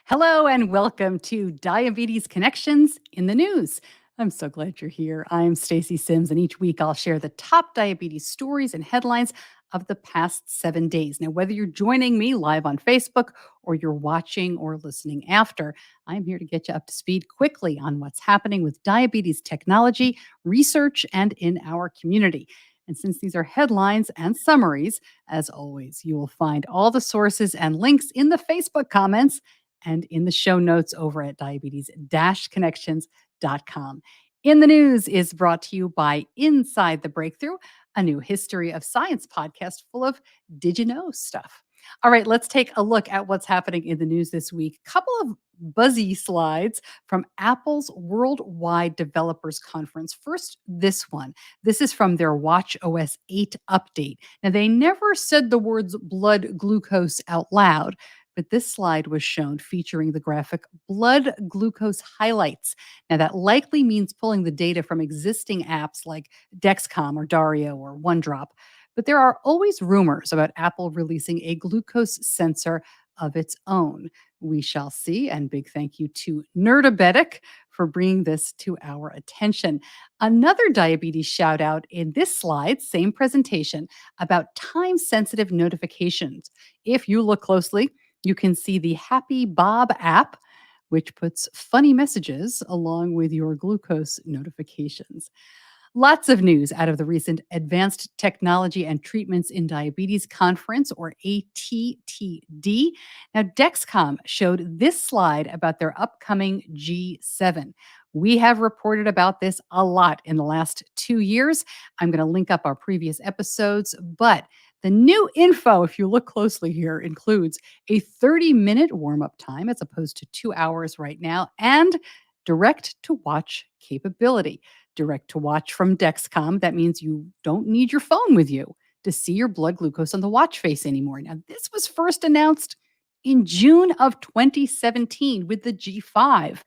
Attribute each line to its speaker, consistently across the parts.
Speaker 1: Hello and welcome to Diabetes Connections in the News. I'm so glad you're here. I'm Stacey Sims, and each week I'll share the top diabetes stories and headlines of the past 7 days. Now, whether you're joining me live on Facebook or you're watching or listening after, I'm here to get you up to speed quickly on what's happening with diabetes technology, research, and in our community. And since these are headlines and summaries, as always, you will find all the sources and links in the Facebook comments and in the show notes over at diabetes-connections.com. In the News is brought to you by Inside the Breakthrough, a new history of science podcast full of did you know stuff. All right, let's take a look at what's happening in the news this week. Couple of buzzy slides from Apple's Worldwide Developers Conference. First, this one. This is from their WatchOS 8 update. Now, they never said the words blood glucose out loud, but this slide was shown featuring the graphic blood glucose highlights. Now, that likely means pulling the data from existing apps like Dexcom or Dario or OneDrop. But there are always rumors about Apple releasing a glucose sensor of its own. We shall see. And big thank you to Nerdabetic for bringing this to our attention. Another diabetes shout out in this slide, same presentation, about time sensitive notifications. If you look closely, you can see the Happy Bob app, which puts funny messages along with your glucose notifications. Lots of news out of the recent Advanced Technology and Treatments in Diabetes Conference, or ATTD. Now, Dexcom showed this slide about their upcoming G7. We have reported about this a lot in the last 2 years. I'm going to link up our previous episodes, but the new info, if you look closely here, includes a 30-minute warm up time as opposed to 2 hours right now, and direct to watch capability. Direct to watch from Dexcom. That means you don't need your phone with you to see your blood glucose on the watch face anymore. Now, this was first announced in June of 2017 with the G5,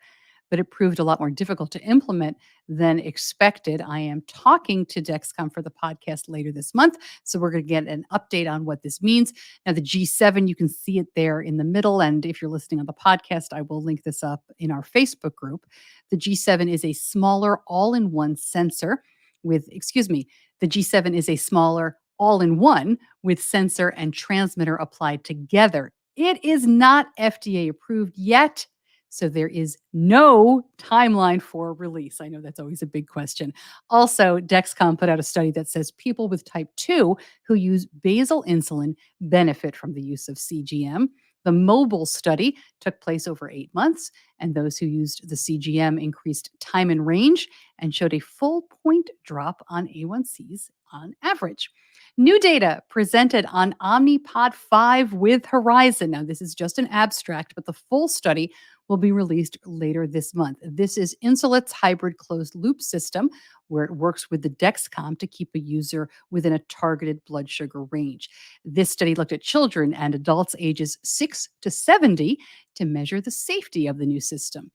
Speaker 1: but it proved a lot more difficult to implement than expected. I am talking to Dexcom for the podcast later this month, so we're going to get an update on what this means. Now, the G7, you can see it there in the middle, and if you're listening on the podcast, I will link this up in our Facebook group. The G7 is a smaller all-in-one sensor with, the G7 is a smaller all-in-one with sensor and transmitter applied together. It is not FDA approved yet, so there is no timeline for release. I know that's always a big question. Also, Dexcom put out a study that says people with type 2 who use basal insulin benefit from the use of CGM. The mobile study took place over 8 months, and those who used the CGM increased time in range and showed a full point drop on A1Cs on average. New data presented on Omnipod 5 with Horizon. Now, this is just an abstract, but the full study will be released later this month. This is Insulet's hybrid closed loop system, where it works with the Dexcom to keep a user within a targeted blood sugar range. This study looked at children and adults ages 6 to 70 to measure the safety of the new system.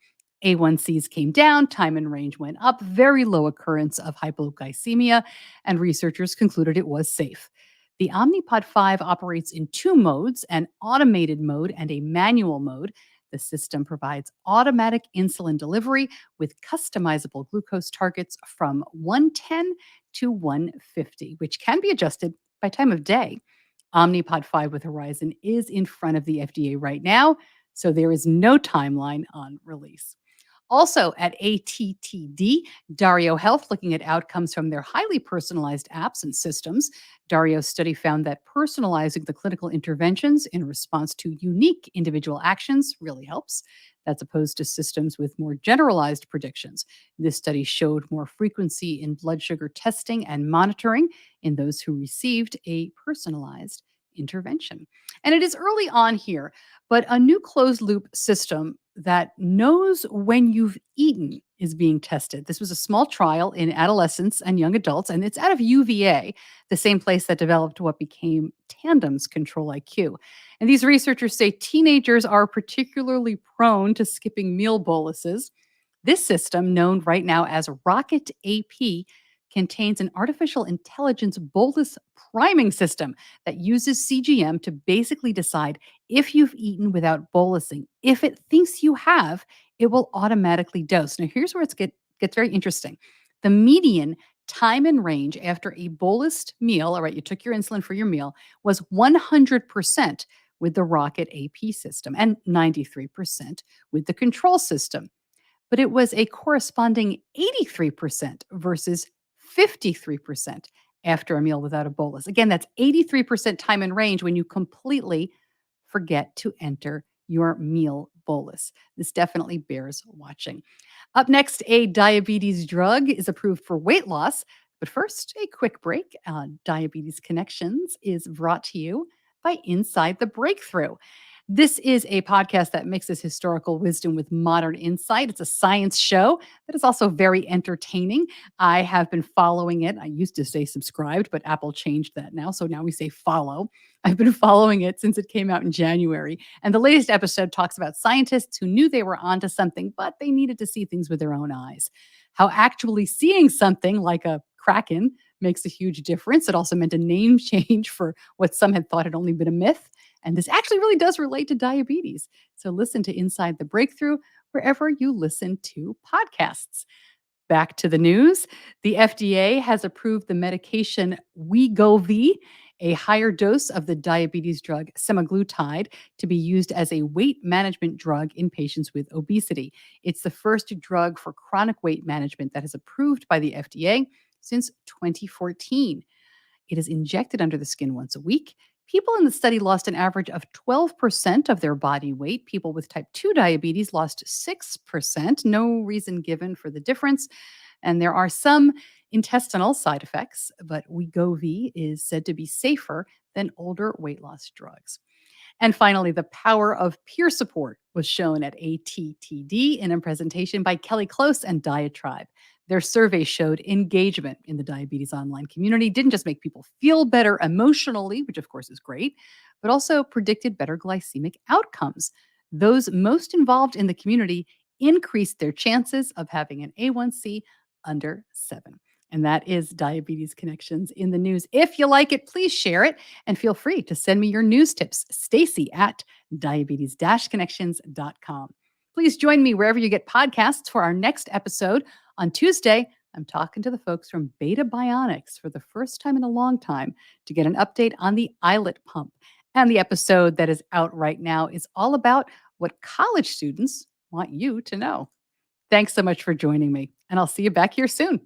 Speaker 1: A1Cs came down, time in range went up, very low occurrence of hypoglycemia, and researchers concluded it was safe. The Omnipod 5 operates in two modes, an automated mode and a manual mode. The system provides automatic insulin delivery with customizable glucose targets from 110 to 150, which can be adjusted by time of day. Omnipod 5 with Horizon is in front of the FDA right now, so there is no timeline on release. Also at ATTD, Dario Health looking at outcomes from their highly personalized apps and systems. Dario's study found that personalizing the clinical interventions in response to unique individual actions really helps. That's opposed to systems with more generalized predictions. This study showed more frequency in blood sugar testing and monitoring in those who received a personalized intervention. And it is early on here, but a new closed loop system that knows when you've eaten is being tested. This was a small trial in adolescents and young adults, and it's out of UVA, the same place that developed what became Tandem's Control-IQ. And these researchers say teenagers are particularly prone to skipping meal boluses. This system, known right now as Rocket AP, contains an artificial intelligence bolus priming system that uses CGM to basically decide if you've eaten without bolusing. If it thinks you have, it will automatically dose. Now, here's where gets very interesting. The median time and range after a bolused meal, all right, you took your insulin for your meal, was 100% with the Rocket AP system and 93% with the control system. But it was a corresponding 83% versus 53% after a meal without a bolus. Again, that's 83% time and range when you completely forget to enter your meal bolus. This definitely bears watching. Up next, a diabetes drug is approved for weight loss. But first, a quick break. Diabetes Connections is brought to you by Inside the Breakthrough. This is a podcast that mixes historical wisdom with modern insight. It's a science show that is also very entertaining. I have been following it. I used to say subscribed, but Apple changed that now. So now we say follow. I've been following it since it came out in January. And the latest episode talks about scientists who knew they were onto something, but they needed to see things with their own eyes. How actually seeing something like a kraken makes a huge difference. It also meant a name change for what some had thought had only been a myth. And this actually really does relate to diabetes. So listen to Inside the Breakthrough wherever you listen to podcasts. Back to the news. The FDA has approved the medication Wegovy, a higher dose of the diabetes drug semaglutide, to be used as a weight management drug in patients with obesity. It's the first drug for chronic weight management that is approved by the FDA since 2014. It is injected under the skin once a week. People in the study lost an average of 12% of their body weight. People with type 2 diabetes lost 6%. No reason given for the difference. And there are some intestinal side effects, but Wegovy is said to be safer than older weight loss drugs. And finally, the power of peer support was shown at ATTD in a presentation by Kelly Close and Diatribe. Their survey showed engagement in the diabetes online community didn't just make people feel better emotionally, which of course is great, but also predicted better glycemic outcomes. Those most involved in the community increased their chances of having an A1C under 7. And that is Diabetes Connections in the News. If you like it, please share it and feel free to send me your news tips, Stacy at diabetes-connections.com. Please join me wherever you get podcasts for our next episode. On Tuesday, I'm talking to the folks from Beta Bionics for the first time in a long time to get an update on the iLet pump. And the episode that is out right now is all about what college students want you to know. Thanks so much for joining me, and I'll see you back here soon.